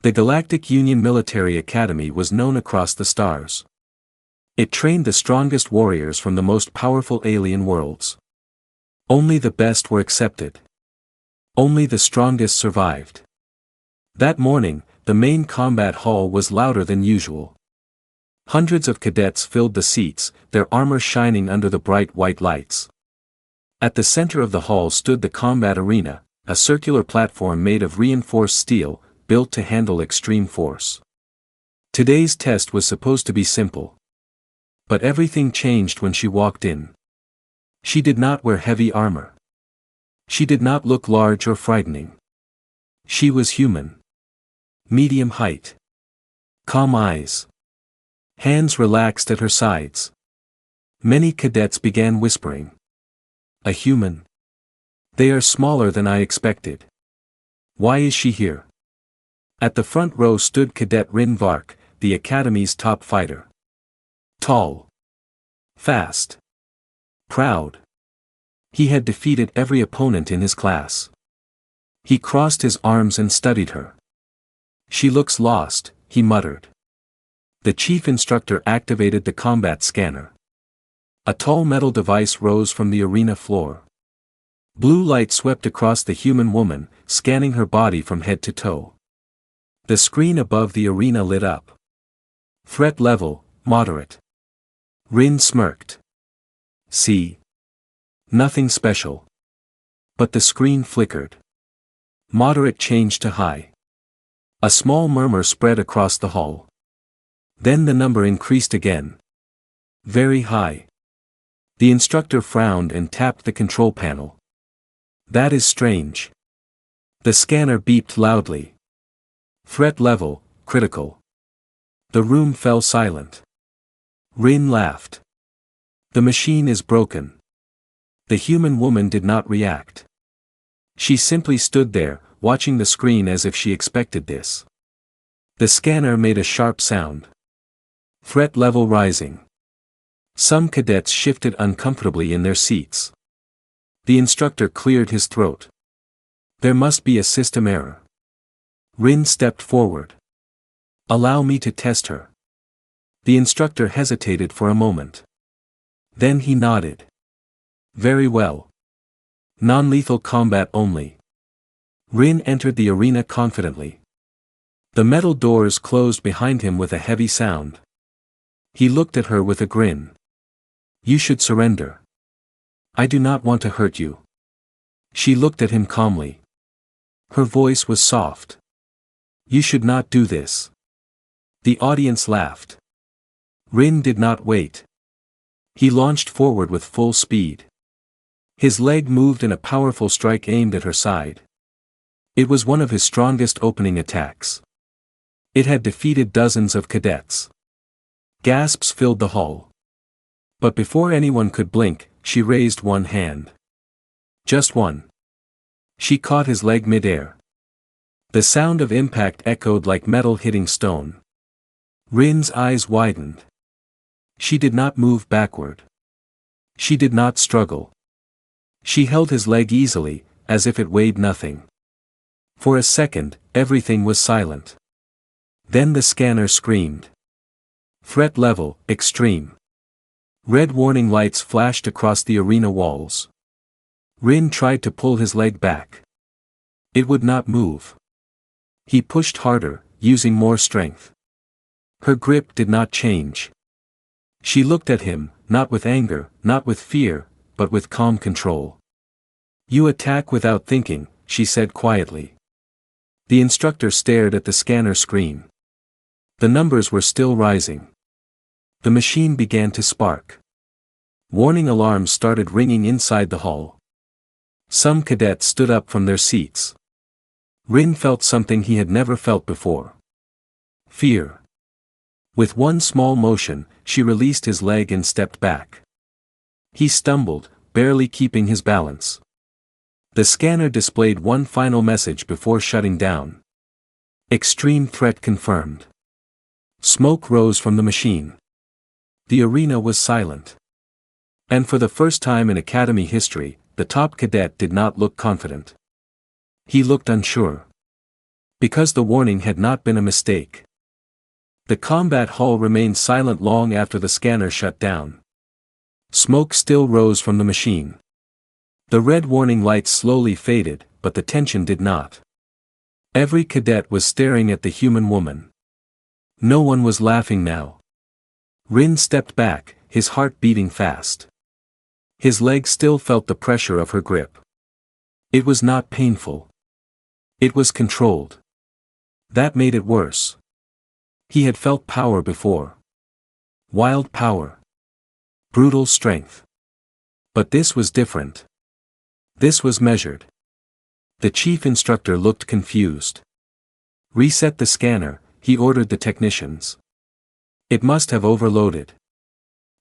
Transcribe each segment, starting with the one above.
The Galactic Union Military Academy was known across the stars. It trained the strongest warriors from the most powerful alien worlds. Only the best were accepted. Only the strongest survived. That morning, the main combat hall was louder than usual. Hundreds of cadets filled the seats, their armor shining under the bright white lights. At the center of the hall stood the combat arena, a circular platform made of reinforced steel, built to handle extreme force. Today's test was supposed to be simple. But everything changed when she walked in. She did not wear heavy armor. She did not look large or frightening. She was human. Medium height. Calm eyes. Hands relaxed at her sides. Many cadets began whispering. A human. They are smaller than I expected. Why is she here? At the front row stood Cadet Rin Vark, the Academy's top fighter. Tall. Fast. Proud. He had defeated every opponent in his class. He crossed his arms and studied her. She looks lost, he muttered. The chief instructor activated the combat scanner. A tall metal device rose from the arena floor. Blue light swept across the human woman, scanning her body from head to toe. The screen above the arena lit up. Threat level, moderate. Rin smirked. See? Nothing special. But the screen flickered. Moderate changed to high. A small murmur spread across the hall. Then the number increased again. Very high. The instructor frowned and tapped the control panel. That is strange. The scanner beeped loudly. Threat level, critical. The room fell silent. Rin laughed. The machine is broken. The human woman did not react. She simply stood there, watching the screen as if she expected this. The scanner made a sharp sound. Threat level rising. Some cadets shifted uncomfortably in their seats. The instructor cleared his throat. There must be a system error. Rin stepped forward. Allow me to test her. The instructor hesitated for a moment. Then he nodded. Very well. Non-lethal combat only. Rin entered the arena confidently. The metal doors closed behind him with a heavy sound. He looked at her with a grin. You should surrender. I do not want to hurt you. She looked at him calmly. Her voice was soft. You should not do this. The audience laughed. Rin did not wait. He launched forward with full speed. His leg moved in a powerful strike aimed at her side. It was one of his strongest opening attacks. It had defeated dozens of cadets. Gasps filled the hall. But before anyone could blink, she raised one hand. Just one. She caught his leg mid-air. The sound of impact echoed like metal hitting stone. Rin's eyes widened. She did not move backward. She did not struggle. She held his leg easily, as if it weighed nothing. For a second, everything was silent. Then the scanner screamed. Threat level, extreme. Red warning lights flashed across the arena walls. Rin tried to pull his leg back. It would not move. He pushed harder, using more strength. Her grip did not change. She looked at him, not with anger, not with fear, but with calm control. You attack without thinking, she said quietly. The instructor stared at the scanner screen. The numbers were still rising. The machine began to spark. Warning alarms started ringing inside the hall. Some cadets stood up from their seats. Rin felt something he had never felt before. Fear. With one small motion, she released his leg and stepped back. He stumbled, barely keeping his balance. The scanner displayed one final message before shutting down. Extreme threat confirmed. Smoke rose from the machine. The arena was silent. And for the first time in Academy history, the top cadet did not look confident. He looked unsure. Because the warning had not been a mistake. The combat hull remained silent long after the scanner shut down. Smoke still rose from the machine. The red warning lights slowly faded, but the tension did not. Every cadet was staring at the human woman. No one was laughing now. Rin stepped back, his heart beating fast. His legs still felt the pressure of her grip. It was not painful. It was controlled. That made it worse. He had felt power before. Wild power. Brutal strength. But this was different. This was measured. The chief instructor looked confused. Reset the scanner, he ordered the technicians. It must have overloaded.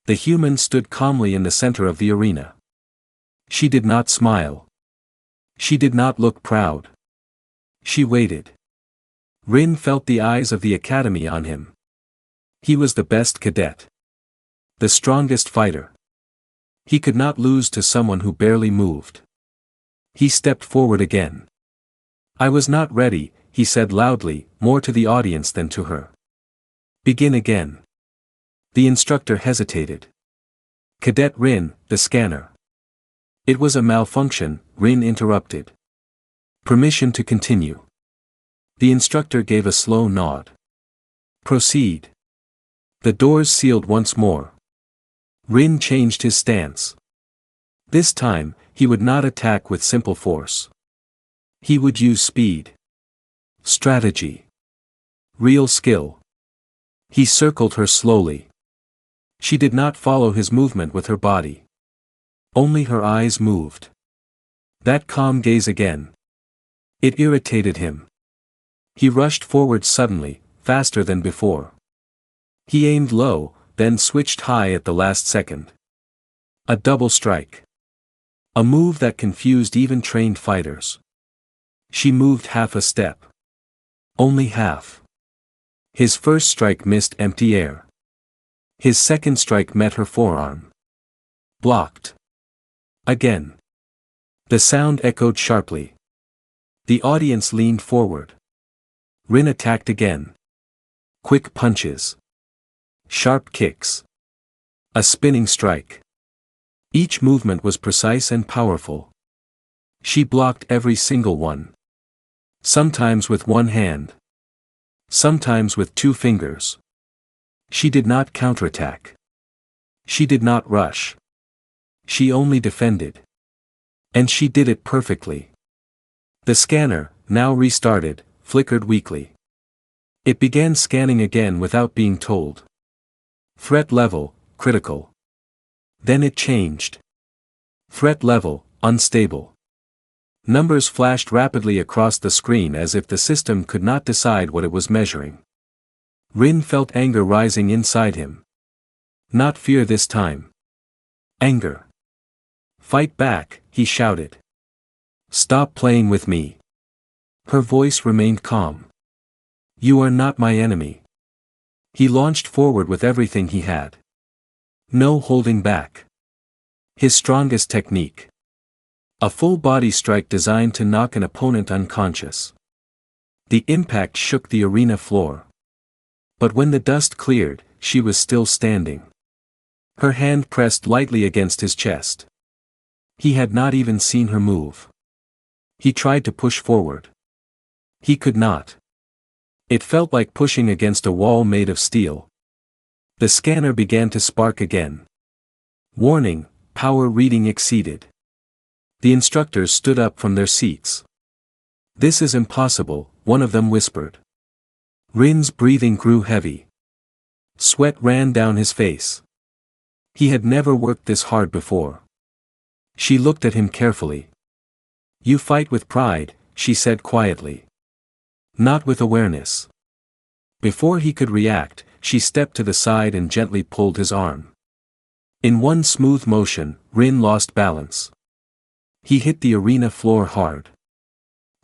The human stood calmly in the center of the arena. She did not smile. She did not look proud. She waited. Rin felt the eyes of the academy on him. He was the best cadet. The strongest fighter. He could not lose to someone who barely moved. He stepped forward again. I was not ready, he said loudly, more to the audience than to her. Begin again. The instructor hesitated. Cadet Rin, the scanner. It was a malfunction, Rin interrupted. Permission to continue. The instructor gave a slow nod. Proceed. The doors sealed once more. Rin changed his stance. This time, he would not attack with simple force. He would use speed. Strategy. Real skill. He circled her slowly. She did not follow his movement with her body. Only her eyes moved. That calm gaze again. It irritated him. He rushed forward suddenly, faster than before. He aimed low, then switched high at the last second. A double strike. A move that confused even trained fighters. She moved half a step. Only half. His first strike missed empty air. His second strike met her forearm. Blocked. Again. The sound echoed sharply. The audience leaned forward. Rin attacked again. Quick punches. Sharp kicks. A spinning strike. Each movement was precise and powerful. She blocked every single one. Sometimes with one hand. Sometimes with 2 fingers. She did not counterattack. She did not rush. She only defended. And she did it perfectly. The scanner, now restarted, flickered weakly. It began scanning again without being told. Threat level, critical. Then it changed. Threat level, unstable. Numbers flashed rapidly across the screen as if the system could not decide what it was measuring. Rin felt anger rising inside him. Not fear this time. Anger. Fight back, he shouted. Stop playing with me. Her voice remained calm. You are not my enemy. He launched forward with everything he had. No holding back. His strongest technique. A full-body strike designed to knock an opponent unconscious. The impact shook the arena floor. But when the dust cleared, she was still standing. Her hand pressed lightly against his chest. He had not even seen her move. He tried to push forward. He could not. It felt like pushing against a wall made of steel. The scanner began to spark again. Warning, power reading exceeded. The instructors stood up from their seats. This is impossible, one of them whispered. Rin's breathing grew heavy. Sweat ran down his face. He had never worked this hard before. She looked at him carefully. You fight with pride, she said quietly. Not with awareness. Before he could react, she stepped to the side and gently pulled his arm. In one smooth motion, Rin lost balance. He hit the arena floor hard.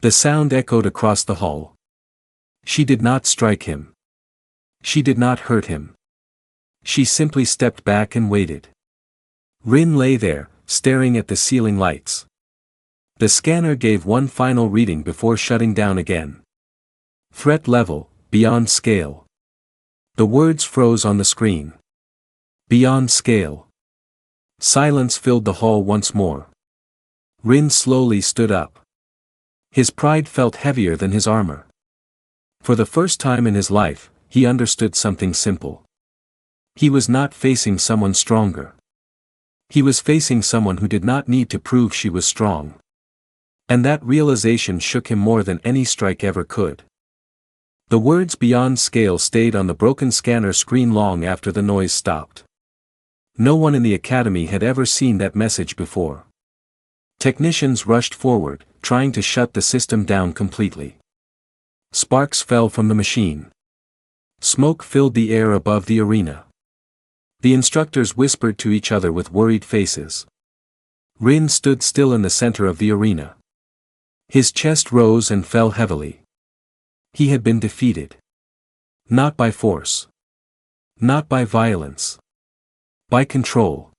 The sound echoed across the hall. She did not strike him. She did not hurt him. She simply stepped back and waited. Rin lay there, staring at the ceiling lights. The scanner gave one final reading before shutting down again. Threat level, beyond scale. The words froze on the screen. Beyond scale. Silence filled the hall once more. Rin slowly stood up. His pride felt heavier than his armor. For the first time in his life, he understood something simple. He was not facing someone stronger. He was facing someone who did not need to prove she was strong. And that realization shook him more than any strike ever could. The words beyond scale stayed on the broken scanner screen long after the noise stopped. No one in the academy had ever seen that message before. Technicians rushed forward, trying to shut the system down completely. Sparks fell from the machine. Smoke filled the air above the arena. The instructors whispered to each other with worried faces. Rin stood still in the center of the arena. His chest rose and fell heavily. He had been defeated. Not by force. Not by violence. By control.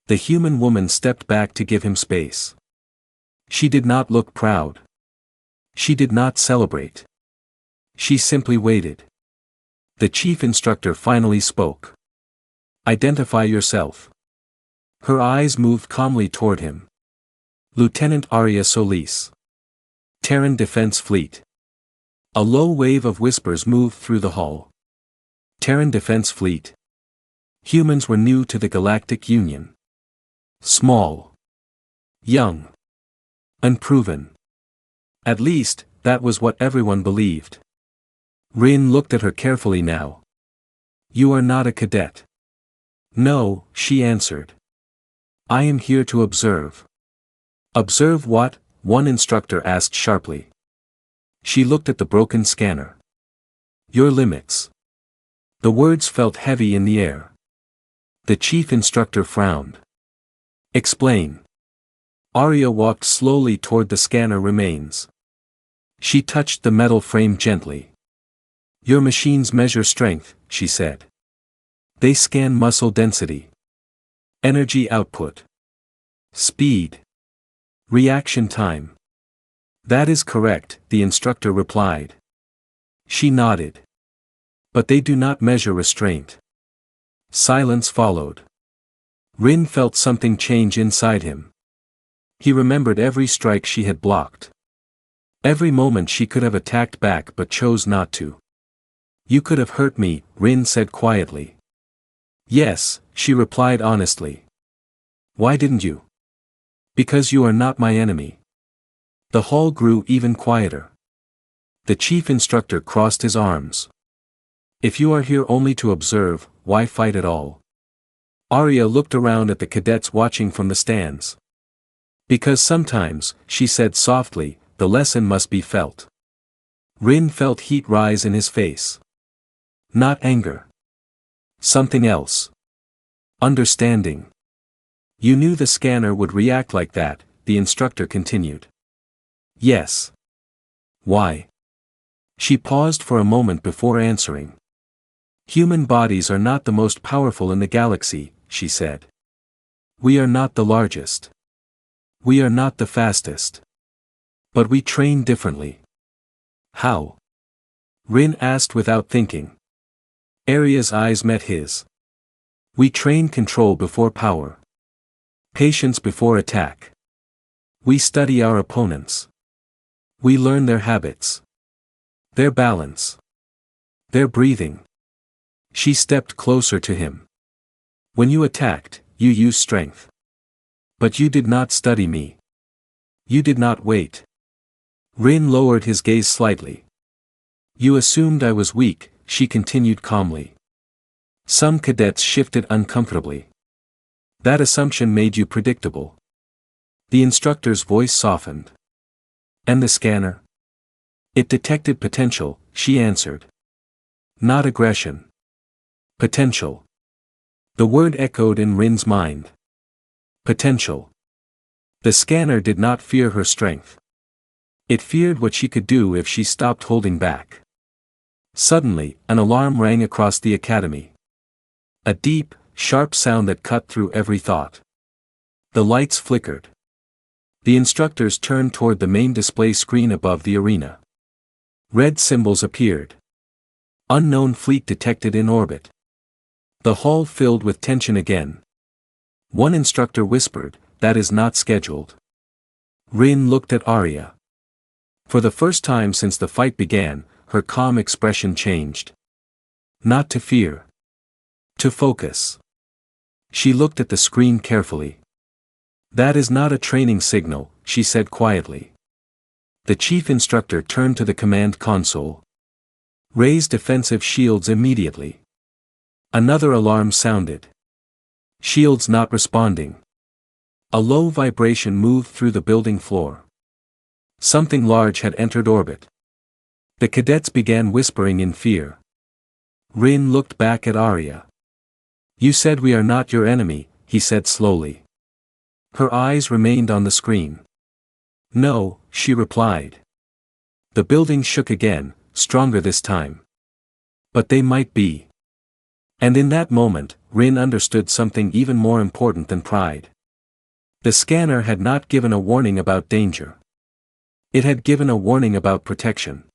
The human woman stepped back to give him space. She did not look proud. She did not celebrate. She simply waited. The chief instructor finally spoke. Identify yourself. Her eyes moved calmly toward him. Lieutenant Arya Solis. Terran Defense Fleet. A low wave of whispers moved through the hall. Terran Defense Fleet. Humans were new to the Galactic Union. Small. Young. Unproven. At least, that was what everyone believed. Rin looked at her carefully now. You are not a cadet. No, she answered. I am here to observe. Observe what? One instructor asked sharply. She looked at the broken scanner. Your limits. The words felt heavy in the air. The chief instructor frowned. Explain. Arya walked slowly toward the scanner remains. She touched the metal frame gently. Your machines measure strength, she said. They scan muscle density. Energy output. Speed. Reaction time. That is correct, the instructor replied. She nodded. But they do not measure restraint. Silence followed. Rin felt something change inside him. He remembered every strike she had blocked. Every moment she could have attacked back but chose not to. You could have hurt me, Rin said quietly. Yes, she replied honestly. Why didn't you? Because you are not my enemy. The hall grew even quieter. The chief instructor crossed his arms. If you are here only to observe, why fight at all? Arya looked around at the cadets watching from the stands. Because sometimes, she said softly, the lesson must be felt. Rin felt heat rise in his face. Not anger. Something else. Understanding. You knew the scanner would react like that, the instructor continued. Yes. Why? She paused for a moment before answering. Human bodies are not the most powerful in the galaxy, she said. We are not the largest. We are not the fastest. But we train differently. How? Rin asked without thinking. Arya's eyes met his. We train control before power. Patience before attack. We study our opponents. We learn their habits. Their balance. Their breathing. She stepped closer to him. When you attacked, you used strength. But you did not study me. You did not wait. Rin lowered his gaze slightly. You assumed I was weak, she continued calmly. Some cadets shifted uncomfortably. That assumption made you predictable. The instructor's voice softened. And the scanner? It detected potential, she answered. Not aggression. Potential. The word echoed in Rin's mind. Potential. The scanner did not fear her strength. It feared what she could do if she stopped holding back. Suddenly, an alarm rang across the academy. A deep, sharp sound that cut through every thought. The lights flickered. The instructors turned toward the main display screen above the arena. Red symbols appeared. Unknown fleet detected in orbit. The hall filled with tension again. One instructor whispered, "That is not scheduled." Rin looked at Arya. For the first time since the fight began, her calm expression changed. Not to fear. To focus. She looked at the screen carefully. "That is not a training signal," she said quietly. The chief instructor turned to the command console. "Raise defensive shields immediately." Another alarm sounded. Shields not responding. A low vibration moved through the building floor. Something large had entered orbit. The cadets began whispering in fear. Rin looked back at Arya. "You said we are not your enemy," he said slowly. Her eyes remained on the screen. "No," she replied. The building shook again, stronger this time. "But they might be." And in that moment, Rin understood something even more important than pride. The scanner had not given a warning about danger. It had given a warning about protection.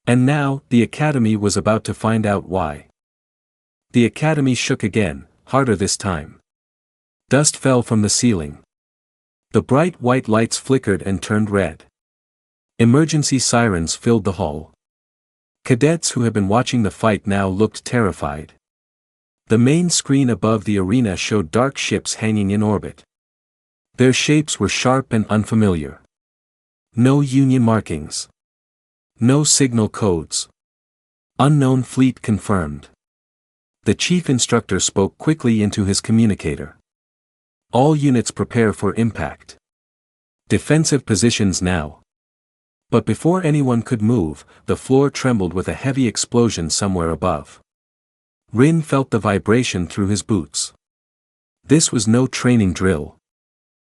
And now, the Academy was about to find out why. The Academy shook again, harder this time. Dust fell from the ceiling. The bright white lights flickered and turned red. Emergency sirens filled the hall. Cadets who had been watching the fight now looked terrified. The main screen above the arena showed dark ships hanging in orbit. Their shapes were sharp and unfamiliar. No Union markings. No signal codes. Unknown fleet confirmed. The chief instructor spoke quickly into his communicator. "All units prepare for impact. Defensive positions now." But before anyone could move, the floor trembled with a heavy explosion somewhere above. Rin felt the vibration through his boots. This was no training drill.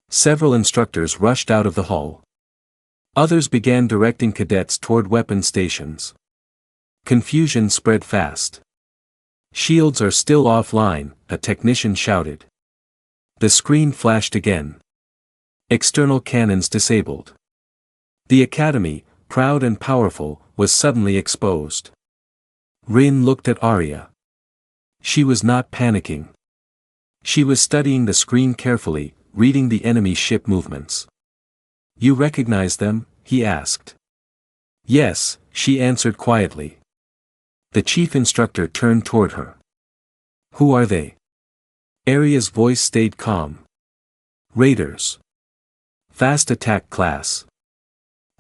Several instructors rushed out of the hall. Others began directing cadets toward weapon stations. Confusion spread fast. "Shields are still offline," a technician shouted. The screen flashed again. External cannons disabled. The Academy, proud and powerful, was suddenly exposed. Rin looked at Arya. She was not panicking. She was studying the screen carefully, reading the enemy ship movements. "You recognize them?" he asked. "Yes," she answered quietly. The chief instructor turned toward her. "Who are they?" Arya's voice stayed calm. "Raiders. Fast attack class.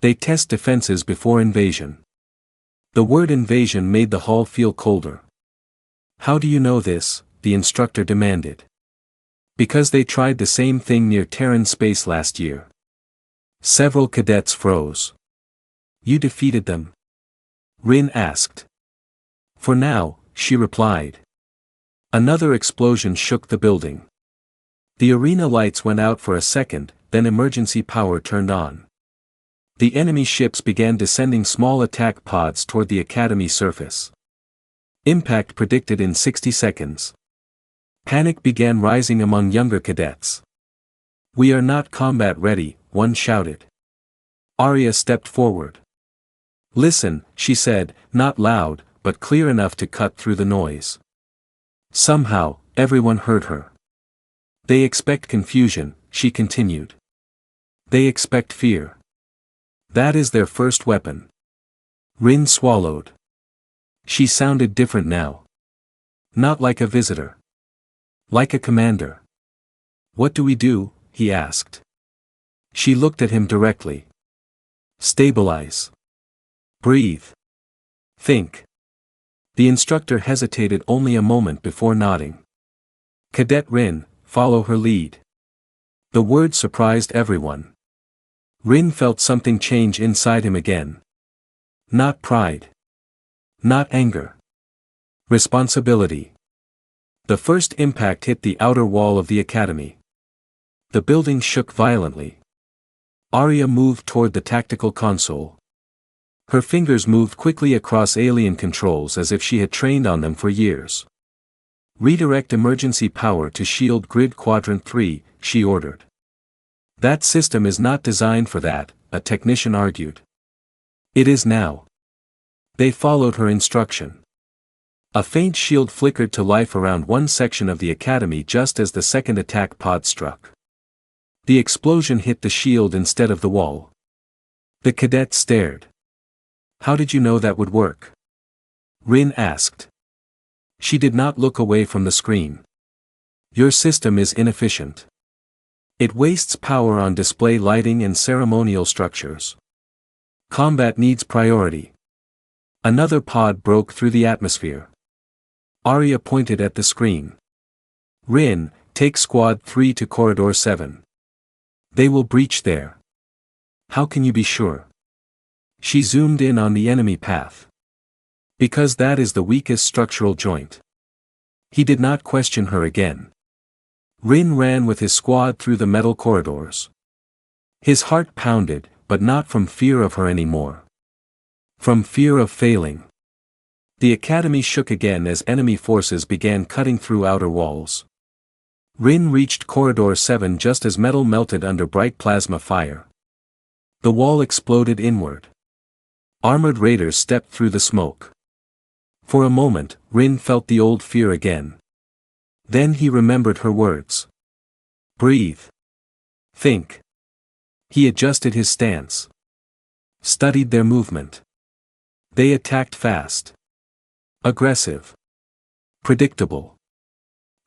They test defenses before invasion." The word invasion made the hall feel colder. "How do you know this?" the instructor demanded. "Because they tried the same thing near Terran space last year." Several cadets froze. "You defeated them?" Rin asked. "For now," she replied. Another explosion shook the building. The arena lights went out for a second, then emergency power turned on. The enemy ships began descending small attack pods toward the Academy surface. Impact predicted in 60 seconds. Panic began rising among younger cadets. "We are not combat ready," one shouted. Arya stepped forward. "Listen," she said, not loud, but clear enough to cut through the noise. Somehow, everyone heard her. "They expect confusion," she continued. "They expect fear. That is their first weapon." Rin swallowed. She sounded different now. Not like a visitor. Like a commander. "What do we do?" he asked. She looked at him directly. "Stabilize. Breathe. Think." The instructor hesitated only a moment before nodding. "Cadet Rin, follow her lead." The word surprised everyone. Rin felt something change inside him again. Not pride. Not anger. Responsibility. The first impact hit the outer wall of the Academy. The building shook violently. Arya moved toward the tactical console. Her fingers moved quickly across alien controls as if she had trained on them for years. "Redirect emergency power to shield grid quadrant 3, she ordered. "That system is not designed for that," a technician argued. "It is now." They followed her instruction. A faint shield flickered to life around one section of the academy just as the second attack pod struck. The explosion hit the shield instead of the wall. The cadet stared. "How did you know that would work?" Rin asked. She did not look away from the screen. "Your system is inefficient. It wastes power on display lighting and ceremonial structures. Combat needs priority." Another pod broke through the atmosphere. Arya pointed at the screen. "Rin, take Squad 3 to Corridor 7. They will breach there." "How can you be sure?" She zoomed in on the enemy path. "Because that is the weakest structural joint." He did not question her again. Rin ran with his squad through the metal corridors. His heart pounded, but not from fear of her anymore. From fear of failing. The academy shook again as enemy forces began cutting through outer walls. Rin reached Corridor 7 just as metal melted under bright plasma fire. The wall exploded inward. Armored raiders stepped through the smoke. For a moment, Rin felt the old fear again. Then he remembered her words. "Breathe. Think." He adjusted his stance. Studied their movement. They attacked fast. Aggressive. Predictable.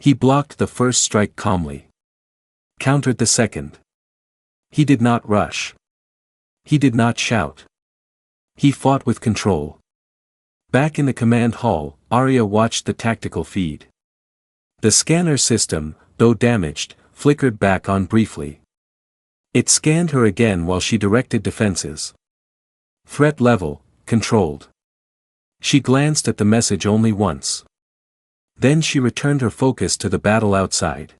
He blocked the first strike calmly. Countered the second. He did not rush. He did not shout. He fought with control. Back in the command hall, Arya watched the tactical feed. The scanner system, though damaged, flickered back on briefly. It scanned her again while she directed defenses. Threat level, controlled. She glanced at the message only once. Then she returned her focus to the battle outside.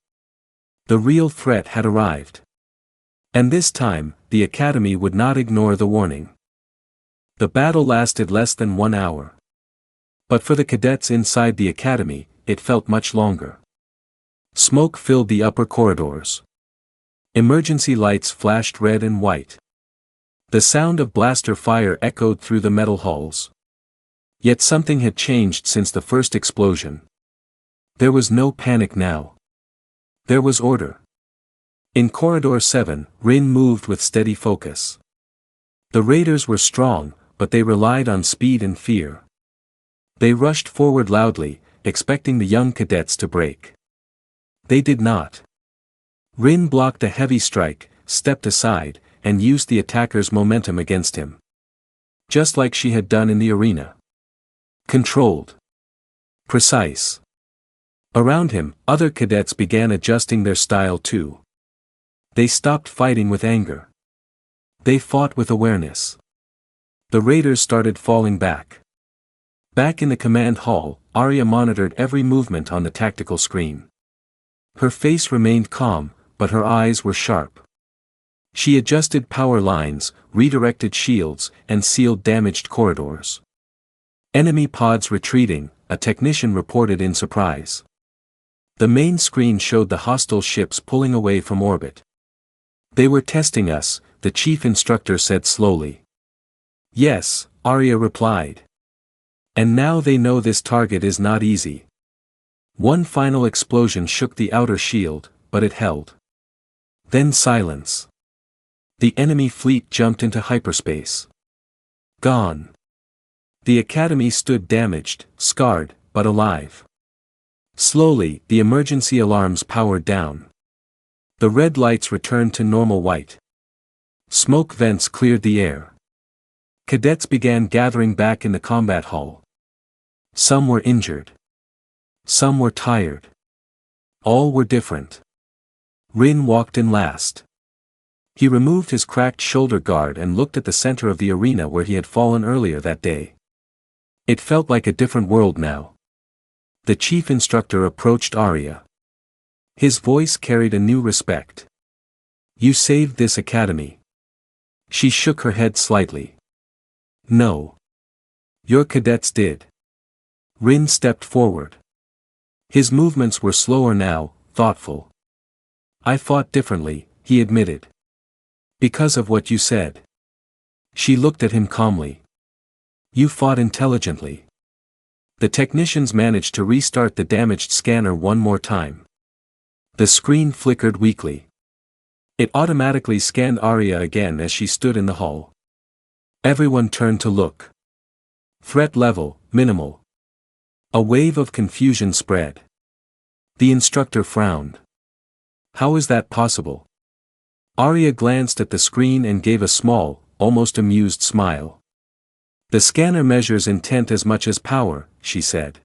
The real threat had arrived. And this time, the academy would not ignore the warning. The battle lasted less than 1 hour. But for the cadets inside the academy, it felt much longer. Smoke filled the upper corridors. Emergency lights flashed red and white. The sound of blaster fire echoed through the metal halls. Yet something had changed since the first explosion. There was no panic now. There was order. In Corridor 7, Rin moved with steady focus. The raiders were strong, but they relied on speed and fear. They rushed forward loudly, expecting the young cadets to break. They did not. Rin blocked a heavy strike, stepped aside, and used the attacker's momentum against him. Just like she had done in the arena. Controlled. Precise. Around him, other cadets began adjusting their style too. They stopped fighting with anger. They fought with awareness. The raiders started falling back. Back in the command hall, Arya monitored every movement on the tactical screen. Her face remained calm, but her eyes were sharp. She adjusted power lines, redirected shields, and sealed damaged corridors. Enemy pods retreating, a technician reported in surprise. The main screen showed the hostile ships pulling away from orbit. "They were testing us," the chief instructor said slowly. "Yes," Arya replied. "And now they know this target is not easy." One final explosion shook the outer shield, but it held. Then silence. The enemy fleet jumped into hyperspace. Gone. The academy stood damaged, scarred, but alive. Slowly, the emergency alarms powered down. The red lights returned to normal white. Smoke vents cleared the air. Cadets began gathering back in the combat hall. Some were injured. Some were tired. All were different. Rin walked in last. He removed his cracked shoulder guard and looked at the center of the arena where he had fallen earlier that day. It felt like a different world now. The chief instructor approached Arya. His voice carried a new respect. "You saved this academy." She shook her head slightly. "No. Your cadets did." Rin stepped forward. His movements were slower now, thoughtful. "I fought differently," he admitted. "Because of what you said." She looked at him calmly. You fought intelligently. The technicians managed to restart the damaged scanner one more time. The screen flickered weakly. It automatically scanned Arya again as she stood in the hull. Everyone turned to look. Threat level, minimal. A wave of confusion spread. The instructor frowned. How is that possible? Arya glanced at the screen and gave a small, almost amused smile. The scanner measures intent as much as power, she said.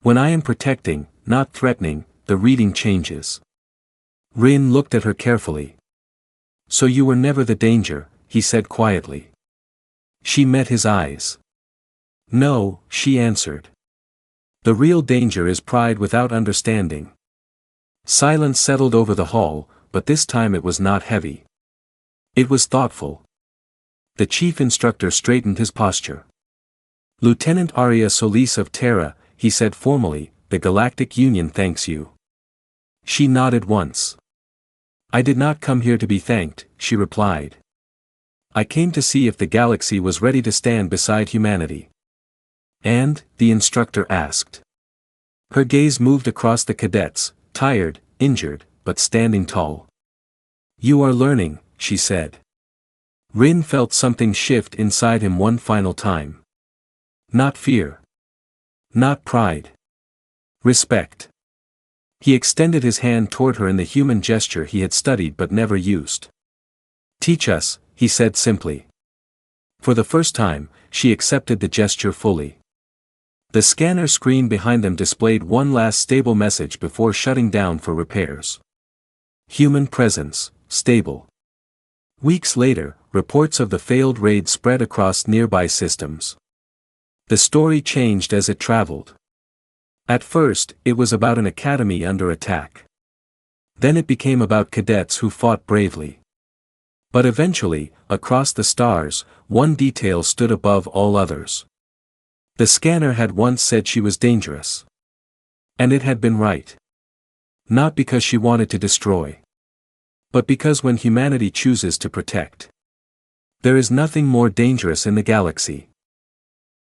When I am protecting, not threatening, the reading changes. Rin looked at her carefully. So you were never the danger, he said quietly. She met his eyes. No, she answered. The real danger is pride without understanding. Silence settled over the hall, but this time it was not heavy. It was thoughtful. The chief instructor straightened his posture. Lieutenant Arya Solis of Terra, he said formally, the Galactic Union thanks you. She nodded once. I did not come here to be thanked, she replied. I came to see if the galaxy was ready to stand beside humanity. And, the instructor asked. Her gaze moved across the cadets, tired, injured, but standing tall. You are learning, she said. Rin felt something shift inside him one final time. Not fear. Not pride. Respect. He extended his hand toward her in the human gesture he had studied but never used. Teach us, he said simply. For the first time, she accepted the gesture fully. The scanner screen behind them displayed one last stable message before shutting down for repairs. Human presence, stable. Weeks later, reports of the failed raid spread across nearby systems. The story changed as it traveled. At first, it was about an academy under attack. Then it became about cadets who fought bravely. But eventually, across the stars, one detail stood above all others. The scanner had once said she was dangerous. And it had been right. Not because she wanted to destroy. But because when humanity chooses to protect, there is nothing more dangerous in the galaxy.